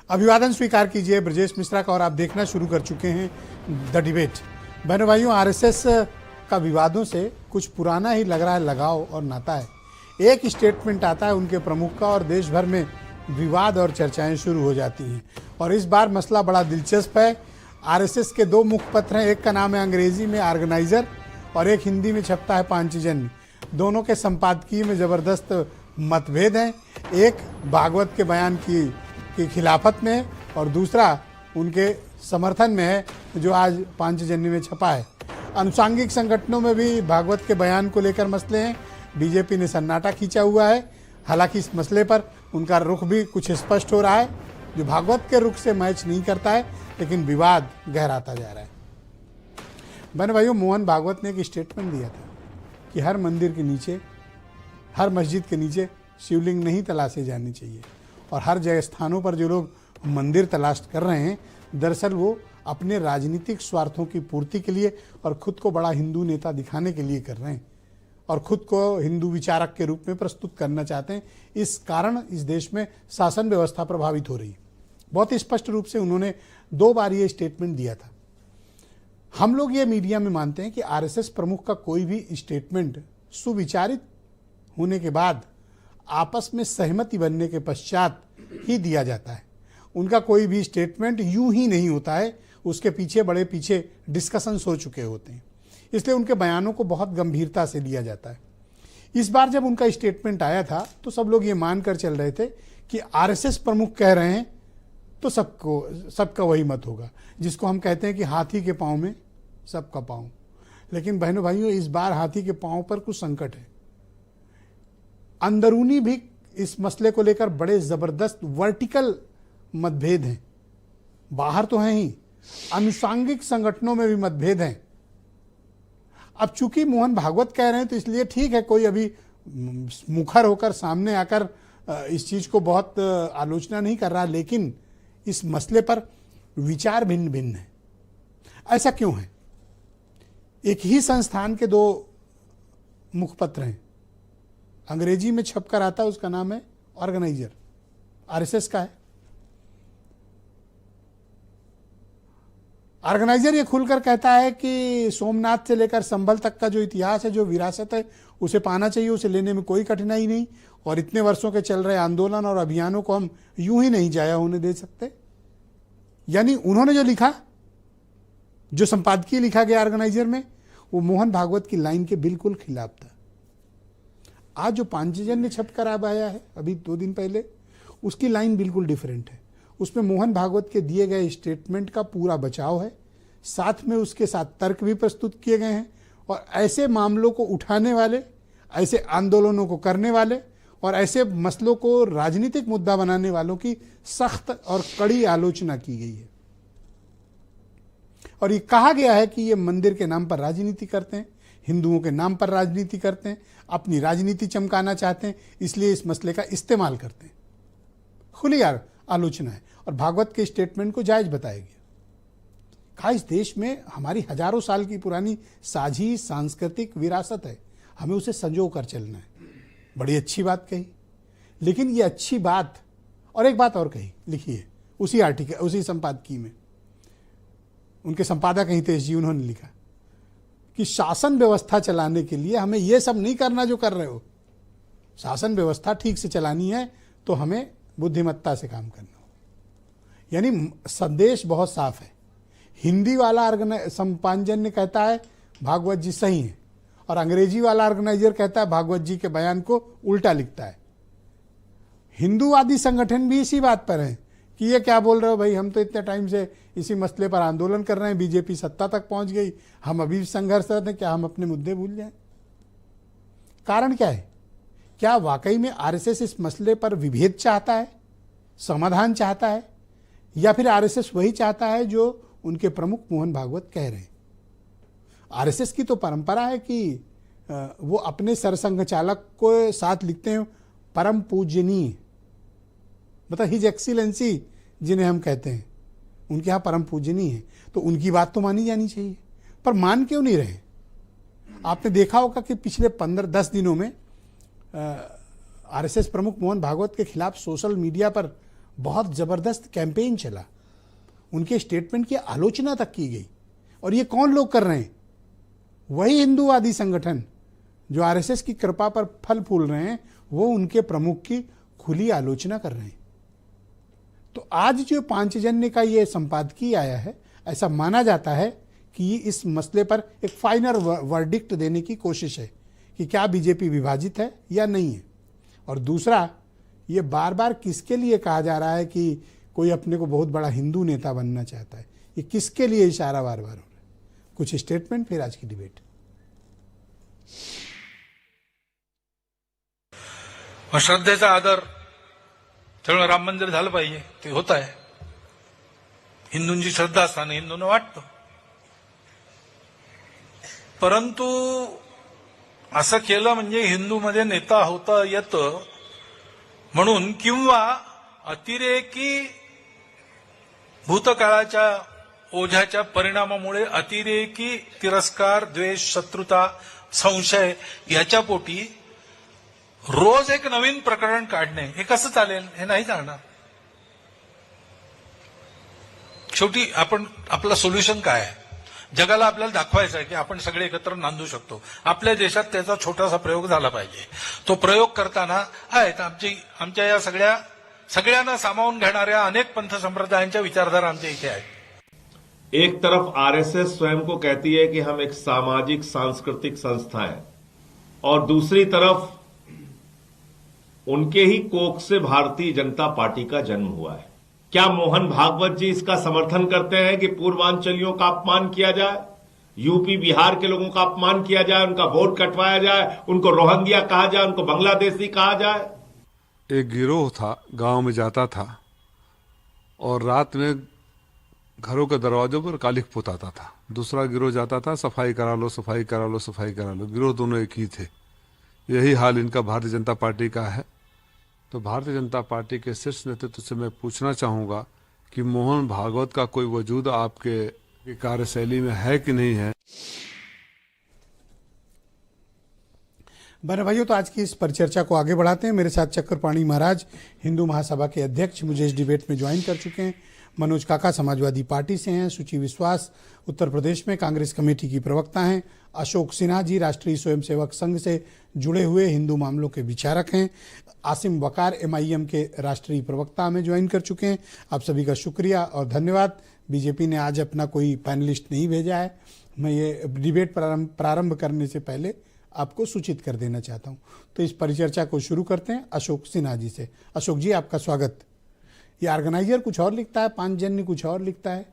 अभिवादन स्वीकार कीजिए ब्रजेश मिश्रा का और आप देखना शुरू कर चुके हैं द डिबेट। बहनों भाइयों, आरएसएस का विवादों से कुछ पुराना ही लग रहा है लगाव और नाता है। एक स्टेटमेंट आता है उनके प्रमुख का और देश भर में विवाद और चर्चाएं शुरू हो जाती हैं। और इस बार मसला बड़ा दिलचस्प है। आरएसएस के दो मुखपत्र हैं, एक का नाम है अंग्रेजी में ऑर्गेनाइजर और एक हिंदी में छपता है पांचजन्य। दोनों के संपादकीय में ज़बरदस्त मतभेद हैं। एक भागवत के बयान की खिलाफत में है और दूसरा उनके समर्थन में है, जो आज पांचजन्य में छपा है। अनुषांगिक संगठनों में भी भागवत के बयान को लेकर मसले हैं। बीजेपी ने सन्नाटा खींचा हुआ है। हालांकि इस मसले पर उनका रुख भी कुछ स्पष्ट हो रहा है, जो भागवत के रुख से मैच नहीं करता है, लेकिन विवाद गहराता जा रहा है। बहन भाइयों, मोहन भागवत ने एक स्टेटमेंट दिया था कि हर मंदिर के नीचे, हर मस्जिद के नीचे शिवलिंग नहीं तलाशे जानी चाहिए। और हर जगह स्थानों पर जो लोग मंदिर तलाश कर रहे हैं, दरअसल वो अपने राजनीतिक स्वार्थों की पूर्ति के लिए और खुद को बड़ा हिंदू नेता दिखाने के लिए कर रहे हैं और खुद को हिंदू विचारक के रूप में प्रस्तुत करना चाहते हैं। इस कारण इस देश में शासन व्यवस्था प्रभावित हो रही है। बहुत स्पष्ट रूप से उन्होंने 2 बार ये स्टेटमेंट दिया था। हम लोग ये मीडिया में मानते हैं कि आरएसएस प्रमुख का कोई भी स्टेटमेंट सुविचारित होने के बाद, आपस में सहमति बनने के पश्चात ही दिया जाता है। उनका कोई भी स्टेटमेंट यूं ही नहीं होता है, उसके पीछे बड़े पीछे डिस्कशंस हो चुके होते हैं। इसलिए उनके बयानों को बहुत गंभीरता से लिया जाता है। इस बार जब उनका स्टेटमेंट आया था तो सब लोग ये मानकर चल रहे थे कि आरएसएस प्रमुख कह रहे हैं तो सबका वही मत होगा, जिसको हम कहते हैं कि हाथी के पांव में सबका पांव। लेकिन बहनों भाइयों, इस बार हाथी के पांव पर कुछ संकट है। अंदरूनी भी इस मसले को लेकर बड़े जबरदस्त वर्टिकल मतभेद हैं। बाहर तो हैं ही, अनुषांगिक संगठनों में भी मतभेद हैं। अब चूंकि मोहन भागवत कह रहे हैं तो इसलिए ठीक है, कोई अभी मुखर होकर सामने आकर इस चीज को बहुत आलोचना नहीं कर रहा, लेकिन इस मसले पर विचार भिन्न भिन्न है। ऐसा क्यों है? एक ही संस्थान के 2 मुखपत्र हैं। अंग्रेजी में छपकर आता है, उसका नाम है ऑर्गेनाइजर, आरएसएस का है। ऑर्गेनाइजर ये खुलकर कहता है कि सोमनाथ से लेकर संभल तक का जो इतिहास है, जो विरासत है, उसे पाना चाहिए, उसे लेने में कोई कठिनाई नहीं। और इतने वर्षों के चल रहे आंदोलन और अभियानों को हम यूं ही नहीं जाया होने दे सकते। यानी उन्होंने जो लिखा, जो संपादकीय लिखा गया ऑर्गेनाइजर में, वो मोहन भागवत की लाइन के बिल्कुल खिलाफ था। आज जो पांचजन्य छप कर अब आया है, अभी 2 दिन पहले, उसकी लाइन बिल्कुल डिफरेंट है। उसमें मोहन भागवत के दिए गए स्टेटमेंट का पूरा बचाव है, साथ में उसके साथ तर्क भी प्रस्तुत किए गए हैं। और ऐसे मामलों को उठाने वाले, ऐसे आंदोलनों को करने वाले और ऐसे मसलों को राजनीतिक मुद्दा बनाने वालों की सख्त और कड़ी आलोचना की गई है। और ये कहा गया है कि ये मंदिर के नाम पर राजनीति करते हैं, हिंदुओं के नाम पर राजनीति करते हैं, अपनी राजनीति चमकाना चाहते हैं, इसलिए इस मसले का इस्तेमाल करते हैं। खुली आलोचना है और भागवत के स्टेटमेंट को जायज बताया गया। कहा इस देश में हमारी हजारों साल की पुरानी साझी सांस्कृतिक विरासत है, हमें उसे संजो कर चलना है। बड़ी अच्छी बात कही, लेकिन ये अच्छी बात और एक बात और कही, लिखी है उसी आर्टिकल, उसी संपादकीय में। उनके संपादक हितेश जी, उन्होंने लिखा कि शासन व्यवस्था चलाने के लिए हमें यह सब नहीं करना जो कर रहे हो। शासन व्यवस्था ठीक से चलानी है तो हमें बुद्धिमत्ता से काम करना हो। यानी संदेश बहुत साफ है। हिंदी वाला संपादन कहता है भागवत जी सही है और अंग्रेजी वाला ऑर्गेनाइजर कहता है भागवत जी के बयान को उल्टा लिखता है। हिंदूवादी संगठन भी इसी बात पर है कि ये क्या बोल रहे हो भाई, हम तो इतने टाइम से इसी मसले पर आंदोलन कर रहे हैं, बीजेपी सत्ता तक पहुंच गई, हम अभी भी संघर्षरत हैं, क्या हम अपने मुद्दे भूल जाएं? कारण क्या है? क्या वाकई में आरएसएस इस मसले पर विभेद चाहता है, समाधान चाहता है, या फिर आरएसएस वही चाहता है जो उनके प्रमुख मोहन भागवत कह रहे हैं? आरएसएस की तो परंपरा है कि वो अपने सरसंघ चालक को साथ लिखते हैं परम पूजनीय, मतलब हिज एक्सीलेंसी जिन्हें हम कहते हैं, उनके यहाँ परम पूजनीय है, तो उनकी बात तो मानी जानी चाहिए। पर मान क्यों नहीं रहे? आपने देखा होगा कि पिछले 15-10 दिनों में आरएसएस प्रमुख मोहन भागवत के खिलाफ सोशल मीडिया पर बहुत ज़बरदस्त कैंपेन चला, उनके स्टेटमेंट की आलोचना तक की गई। और ये कौन लोग कर रहे हैं? वही हिंदूवादी संगठन जो आरएसएस की कृपा पर फल फूल रहे हैं, वो उनके प्रमुख की खुली आलोचना कर रहे हैं। तो आज जो पांचजन्य का ये संपादकीय आया है, ऐसा माना जाता है कि ये इस मसले पर एक फाइनल वर्डिक्ट देने की कोशिश है कि क्या बीजेपी विभाजित है या नहीं है। और दूसरा, ये बार बार किसके लिए कहा जा रहा है कि कोई अपने को बहुत बड़ा हिंदू नेता बनना चाहता है, ये किसके लिए इशारा बार बार हो रहा है? कुछ स्टेटमेंट, फिर आज की डिबेट। श्रद्धेचा आदर त्यामुळे राम मंदिर झालं पाहिजे, ते होत आहे. हिंदूंची श्रद्धा असताना हिंदूंना वाटतं. परंतु असं केलं म्हणजे हिंदूमध्ये नेता होता येतं म्हणून, किंवा अतिरेकी भूतकाळाच्या ओझ्याच्या परिणामामुळे अतिरेकी तिरस्कार, द्वेष, शत्रुता, संशय याच्या पोटी रोज एक नवीन प्रकरण काढणे हे कसं चालेल? हे नाही चालणार. शेवटी आपलं सोल्युशन काय आहे? जगाला आपल्याला दाखवायचं आहे की आपण सगळे एकत्र नांदू शकतो. आपल्या देशात त्याचा छोटासा प्रयोग झाला पाहिजे. तो प्रयोग करताना आहेत आमच्या या सगळ्यांना सामावून घेणाऱ्या अनेक पंथ संप्रदायांच्या विचारधारा आमच्या इथे आहेत. एक तरफ आरएसएस स्वयं को कहती है कि हम एक सामाजिक सांस्कृतिक संस्था है, और दूसरी तरफ उनके ही कोख से भारतीय जनता पार्टी का जन्म हुआ है. क्या मोहन भागवत जी इसका समर्थन करते हैं कि पूर्वांचलियों का अपमान किया जाए, यूपी बिहार के लोगों का अपमान किया जाए, उनका वोट कटवाया जाए, उनको रोहिंग्या कहा जाए, उनको बांग्लादेशी कहा जाए? एक गिरोह था, गांव में जाता था और रात में घरों के दरवाजों पर कालिख पुताता था. दूसरा गिरोह जाता था, सफाई करा लो, सफाई करा लो, सफाई करा लो. गिरोह दोनों एक ही थे. यही हाल इनका भारतीय जनता पार्टी का है. तो भारतीय जनता पार्टी के शीर्ष नेतृत्व से मैं पूछना चाहूँगा कि मोहन भागवत का कोई वजूद आपके कार्यशैली में है कि नहीं है? बहनों भाइयों, तो आज की इस परिचर्चा को आगे बढ़ाते हैं. मेरे साथ चक्रपाणी महाराज, हिंदू महासभा के अध्यक्ष, मुझे इस डिबेट में ज्वाइन कर चुके हैं. मनोज काका समाजवादी पार्टी से हैं. सुचि विश्वास उत्तर प्रदेश में कांग्रेस कमेटी की प्रवक्ता हैं. अशोक सिन्हा जी राष्ट्रीय स्वयंसेवक संघ से जुड़े हुए हिंदू मामलों के विचारक हैं. आसिम वकार एमआईएम के राष्ट्रीय प्रवक्ता में ज्वाइन कर चुके हैं. आप सभी का शुक्रिया और धन्यवाद. बीजेपी ने आज अपना कोई पैनलिस्ट नहीं भेजा है. मैं ये डिबेट प्रारंभ करने से पहले आपको सूचित कर देना चाहता हूँ. तो इस परिचर्चा को शुरू करते हैं अशोक सिन्हा जी से. अशोक जी, आपका स्वागत. ये ऑर्गेनाइजर कुछ और लिखता है, पांचजन्य कुछ और लिखता है.